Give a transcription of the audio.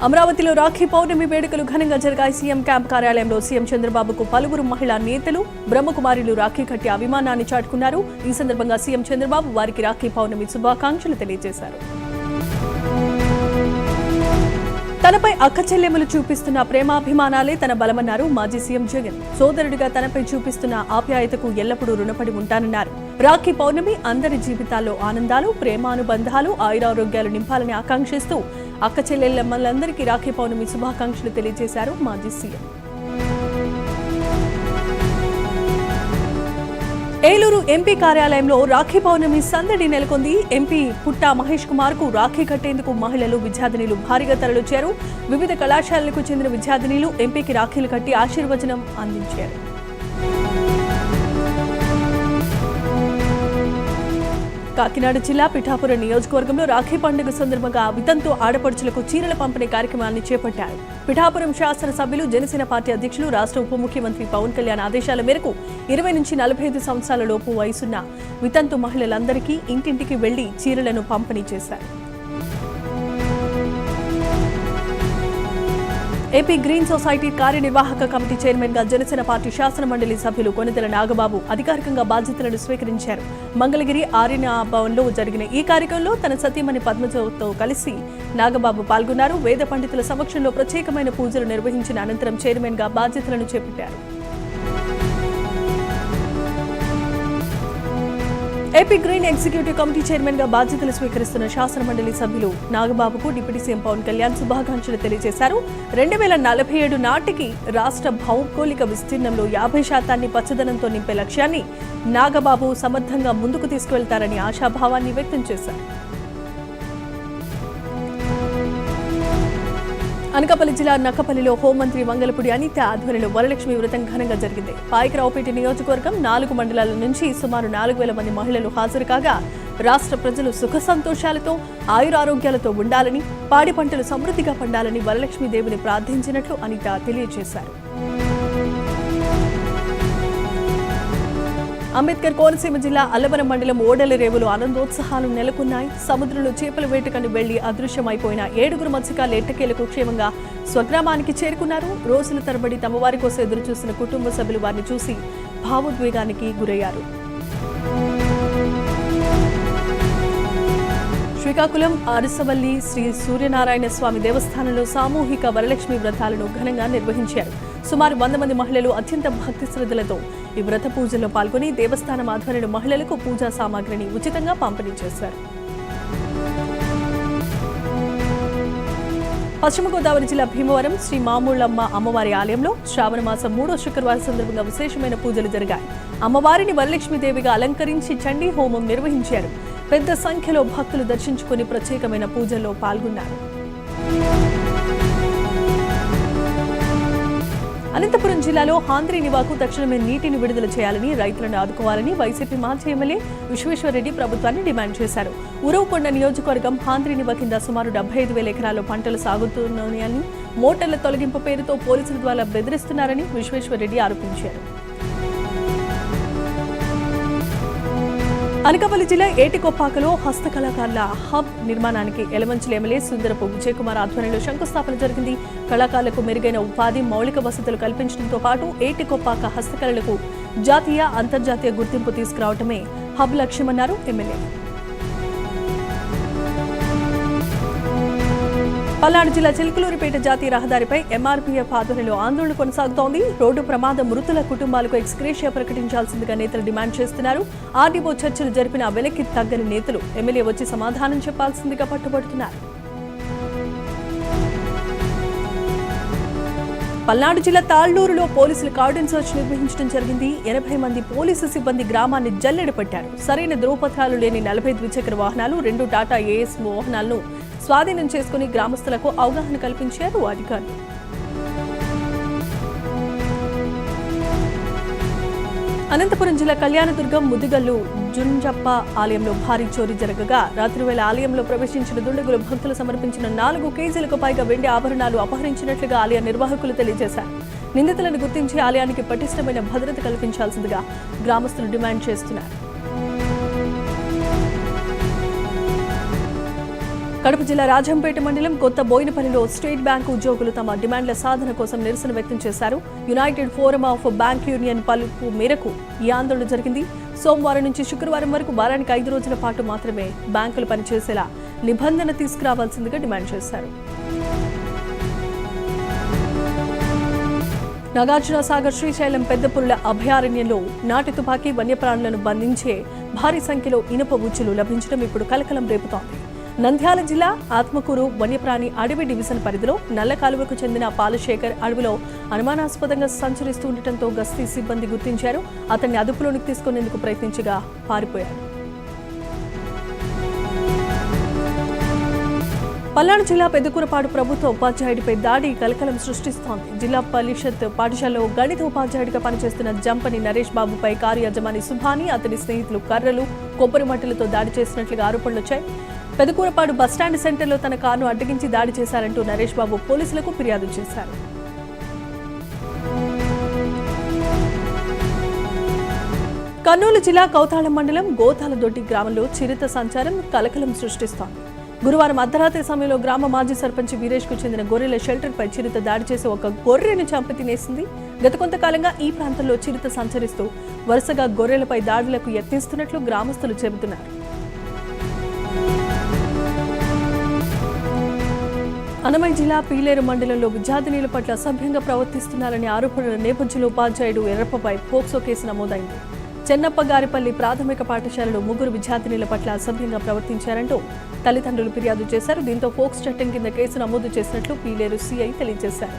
అమరావతిలో రాఖీ పౌర్ణమి వేడుకలు ఘనంగా జరిగాయి. సీఎం క్యాంప్ కార్యాలయంలో సీఎం చంద్రబాబుకు పలువురు మహిళా నేతలు, బ్రహ్మకుమారిలు రాఖీ కట్టి అభిమానాన్ని చాటుకున్నారు. ఈ సందర్భంగా సీఎం చంద్రబాబు వారికి రాఖీ పౌర్ణమి శుభాకాంక్షలు తెలియజేశారు. తనపై అక్క చెల్లెములు చూపిస్తున్న ప్రేమాభిమానాలే తన బలమన్నారు మాజీ సీఎం జగన్. సోదరుడిగా తనపై చూపిస్తున్న ఆప్యాయతకు ఎల్లప్పుడూ రుణపడి ఉంటానన్నారు. రాఖీ పౌర్ణమి అందరి జీవితాల్లో ఆనందాలు, ప్రేమానుబంధాలు, ఆయురారోగ్యాలు నింపాలని ఆకాంక్షిస్తూ అక్క చెల్లెళ్లందరికీ రాఖీ పౌర్ణమి శుభాకాంక్షలు తెలియజేశారు మాజీ సీఎం. ఏలూరు ఎంపీ కార్యాలయంలో రాఖీ పౌర్ణమి సందడి నెలకొంది. ఎంపీ పుట్టా మహేష్ కుమార్ కు రాఖీ కట్టేందుకు మహిళలు, విద్యార్థినీలు భారీగా తరలివచ్చారు. వివిధ కళాశాలలకు చెందిన విద్యార్థినీలు ఎంపీకి రాఖీలు కట్టి ఆశీర్వచనం అందించారు. కాకినాడ జిల్లా పిఠాపురం నియోజకవర్గంలో రాఖీ పండుగ సందర్భంగా వితంతు ఆడపడుచులకు చీరల పంపిణీ కార్యక్రమాన్ని చేపట్టారు. పిఠాపురం శాసనసభ్యులు, జనసేన పార్టీ అధ్యక్షులు, రాష్ట్ర ఉప ముఖ్యమంత్రి పవన్ కళ్యాణ్ ఆదేశాల మేరకు 20 నుంచి 45 సంవత్సరాల లోపు వయసున్న వితంతు మహిళలందరికీ ఇంటింటికి వెళ్లి చీరలను పంపిణీ చేశారు. ఏపీ గ్రీన్ సొసైటీ కార్యనిర్వాహక కమిటీ చైర్మన్ గా జనసేన పార్టీ శాసన మండలి సభ్యులు కొనిదెల నాగబాబు అధికారికంగా బాధ్యతలను స్వీకరించారు. మంగళగిరి ఆర్యన భవన్లో జరిగిన ఈ కార్యక్రమంలో తన సతీమణి పద్మజతో కలిసి నాగబాబు పాల్గొన్నారు. వేద పండితుల సమక్షంలో ప్రత్యేకమైన పూజలు నిర్వహించిన అనంతరం చైర్మన్ గా బాధ్యతలను చేపట్టారు. AP green executive committee chairman గా బాధ్యతలు స్వీకరిస్తున్న శాసన మండలి సభ్యులు నాగబాబుకు డిప్యూటీ సీఎం పవన్ కళ్యాణ్ శుభాకాంక్షలు తెలియజేశారు. 2047 నాటికి రాష్ట్ర భౌగోళిక విస్తీర్ణంలో 50% పచ్చదనంతో నింపే లక్ష్యాన్ని నాగబాబు సమర్థంగా ముందుకు తీసుకువెళ్తారని ఆశాభావాన్ని వ్యక్తం చేశారు. అనకాపల్లి జిల్లా నక్కపల్లిలో హోంమంత్రి వంగలపూడి అనిత ఆధ్వర్యంలో వరలక్ష్మి వ్రతం ఘనంగా జరిగింది. పాయకరావుపేట నియోజకవర్గం 4 మండలాల నుంచి సుమారు 4,000 మంది మహిళలు హాజరు కాగా రాష్ట్ర ప్రజలు సుఖ సంతోషాలతో, ఆయురారోగ్యాలతో ఉండాలని, పాడి పంటలు సమృద్ధిగా పండాలని వరలక్ష్మీదేవిని ప్రార్థించినట్లు అనిత తెలియజేశారు. అంబేద్కర్ కోనసీమ జిల్లా అల్లవరం మండలం ఓడల రేవులో ఆనందోత్సాహాలు నెలకొన్నాయి. సముద్రంలో చేపల వేటకని వెళ్లి అదృశ్యమైపోయిన 7 మత్స్యకారులు ఎట్టకేలకు క్షేమంగా స్వగ్రామానికి చేరుకున్నారు. రోజుల తరబడి తమ వారి కోసం ఎదురుచూసిన కుటుంబ సభ్యులు వారిని చూసి భావోద్వేగానికి గురయ్యారు. శ్రీకాకుళం అరసవల్లి శ్రీ సూర్యనారాయణ స్వామి దేవస్థానంలో సామూహిక వరలక్ష్మి వ్రతాలను ఘనంగా నిర్వహించారు. సుమారు 100 మంది మహిళలు అత్యంత భక్తి శ్రద్ధలతో ఈ వ్రత పూజల్లో పాల్గొని దేవస్థానం ఆధ్వర్యంలో మహిళలకు పూజా సామాగ్రిని ఉచితంగా పంపిణీ చేశారు. పశ్చిమ గోదావరి జిల్లా భీమవరం శ్రీ మామూళ్ళమ్మ అమ్మవారి ఆలయంలో శ్రావణ మాసం 3వ శుక్రవారం సందర్భంగా విశేషమైన పూజలు జరిగాయి. అమ్మవారిని వరలక్ష్మీదేవిగా అలంకరించి చండీ హోమం నిర్వహించారు. పెద్ద సంఖ్యలో భక్తులు దర్శించుకుని ప్రత్యేకమైన పూజల్లో పాల్గొన్నారు. అనంతపురం జిల్లాలో హాంద్రీనివాకు తక్షణమే నీటిని విడుదల చేయాలని, రైతులను ఆదుకోవాలని వైసీపీ మాజీ ఎమ్మెల్యే విశ్వేశ్వరరెడ్డి ప్రభుత్వాన్ని డిమాండ్ చేశారు. ఉరవకొండ నియోజకవర్గం హాంద్రీనివా కింద సుమారు 75,000 ఎకరాల్లో పంటలు సాగుతున్నాయని, మోటార్ల తొలగింపు పేరుతో పోలీసుల ద్వారా బెదిరిస్తున్నారని విశ్వేశ్వరరెడ్డి ఆరోపించారు. అనకాపల్లి జిల్లా ఏటికొప్పాకలో హస్తకళాకారుల హబ్ నిర్మాణానికి ఎలమంచిలి ఎమ్మెల్యే సుందరపు విజయ్ కుమార్ ఆధ్వర్యంలో శంకుస్థాపన జరిగింది. కళాకారులకు మెరుగైన ఉపాధి, మౌలిక వసతులు కల్పించడంతో పాటు ఏటికొప్పాక హస్తకళలకు జాతీయ, అంతర్జాతీయ గుర్తింపు తీసుకురావడమే హబ్ లక్ష్యమన్నారు ఎమ్మెల్యే. పల్నాడు జిల్లా చిలుకలూరిపేట జాతీయ రహదారిపై ఎంఆర్పీఎఫ్ ఆధ్వర్యంలో ఆందోళన కొనసాగుతోంది. రోడ్డు ప్రమాద మృతుల కుటుంబాలకు ఎక్స్గ్రేషియా ప్రకటించాల్సిందిగా నేతలు డిమాండ్ చేస్తున్నారు. ఆర్డీఓ చర్చలు జరిపిన వెనక్కి తగ్గని నేతలు ఎమ్మెల్యే వచ్చి సమాధానం చెప్పాల్సిందిగా పట్టుబడుతున్నారు. పల్నాడు జిల్లా తాళ్లూరులో పోలీసులు కార్డన్ సర్చ్ నిర్వహించడం జరిగింది. 80 మంది పోలీసు సిబ్బంది గ్రామాన్ని జల్లెడ పట్టారు. సరైన ధ్రువపత్రాలు లేని 40 ద్విచక్ర వాహనాలు, 2 టాటా ఏఎస్ వాహనాలను స్వాధీనం చేసుకుని గ్రామస్తులకు అవగాహన కల్పించారు అధికారులు. అనంతపురం జిల్లా కళ్యాణదుర్గం ముదిగల్లు జుంజప్ప ఆలయంలో భారీ చోరీ జరగగా రాత్రివేళ ఆలయంలో ప్రవేశించిన దుండగులు భక్తులు సమర్పించిన 4 కేజీలకు పైగా వెండి ఆభరణాలు అపహరించినట్లుగా ఆలయ నిర్వాహకులు తెలియజేశారు. నిందితులను గుర్తించి ఆలయానికి పటిష్టమైన భద్రత కల్పించాల్సిందిగా గ్రామస్తులు డిమాండ్ చేస్తున్నారు. కడప జిల్లా రాజంపేట మండలం కొత్త బోయినపల్లిలో స్టేట్ బ్యాంకు ఉద్యోగులు తమ డిమాండ్ల సాధన కోసం నిరసన వ్యక్తం చేశారు. United forum of bank union పిలుపు మేరకు ఈ ఆందోళన జరిగింది. సోమవారం నుంచి శుక్రవారం వరకు వారానికి 5 రోజుల పాటు మాత్రమే బ్యాంకులు పనిచేసేలా నిబంధన తీసుకురావాల్సిందిగా డిమాండ్ చేశారు. నాగార్జున సాగర్ శ్రీశైలం పెద్దపురుల అభయారణ్యంలో నాటు తుపాకీ వన్యప్రాణులను బంధించే భారీ సంఖ్యలో ఇనుప ఉచ్చులు లభించడం ఇప్పుడు కలకలం రేపుతోంది. నంద్యాల జిల్లా ఆత్మకూరు వన్యప్రాణి అడవి డివిజన్ పరిధిలో నల్ల కాలువకు చెందిన పాలశేఖర్ అడవిలో అనుమానాస్పదంగా సంచరిస్తూ ఉండటంతో గస్తీ సిబ్బంది గుర్తించారు. అతన్ని అదుపులోనికి తీసుకునేందుకు ప్రయత్నించగా పారిపోయారు. పల్నాడు జిల్లా పెద్దకూరపాడు ప్రభుత్వ ఉపాధ్యాయుడిపై దాడి కలకలం సృష్టిస్తోంది. జిల్లా పరిషత్ పాఠశాలలో గణిత ఉపాధ్యాయుడిగా పనిచేస్తున్న జంపని నరేష్ బాబుపై కారు యజమాని సుభాని, అతని స్నేహితులు కర్రలు, కొబ్బరి మట్టలతో దాడి చేసినట్లుగా ఆరోపణలు వచ్చాయి. పెద్దకూరపాడు బస్టాండ్ సెంటర్లో తన కారును అడ్డగించి దాడి చేశారంటూ నరేష్ బాబు పోలీసులకు ఫిర్యాదు చేశారు. కర్నూలు జిల్లా కౌతాళం మండలం గోతాలదొడ్డి గ్రామంలో చిరుత సంచారం కలకలం సృష్టిస్తోంది. గురువారం అర్ధరాత్రి సమయంలో గ్రామ మాజీ సర్పంచ్ వీరేష్ కు చెందిన గొర్రెల షెల్టర్పై చిరుత దాడి చేసి ఒక గొర్రెను చంపి తినేసింది. గత కొంతకాలంగా ఈ ప్రాంతంలో చిరుత సంచరిస్తూ వరుసగా గొర్రెలపై దాడులకు యత్నిస్తున్నట్లు గ్రామస్తులు చెబుతున్నారు. అన్నమయ్య జిల్లా పీలేరు మండలంలో విద్యార్థినుల పట్ల అసభ్యంగా ప్రవర్తిస్తున్నారనే ఆరోపణల నేపథ్యంలో ఉపాధ్యాయుడు ఎర్రప్పపై పోక్సో కేసు నమోదైంది. చెన్నప్పగారిపల్లి ప్రాథమిక పాఠశాలలో 3 విద్యార్థినుల పట్ల అసభ్యంగా ప్రవర్తించారంటూ తల్లిదండ్రులు ఫిర్యాదు చేశారు. దీంతో ఫోక్స్ చట్టం కింద కేసు నమోదు చేసినట్లు పీలేరు సీఐ తెలియజేశారు.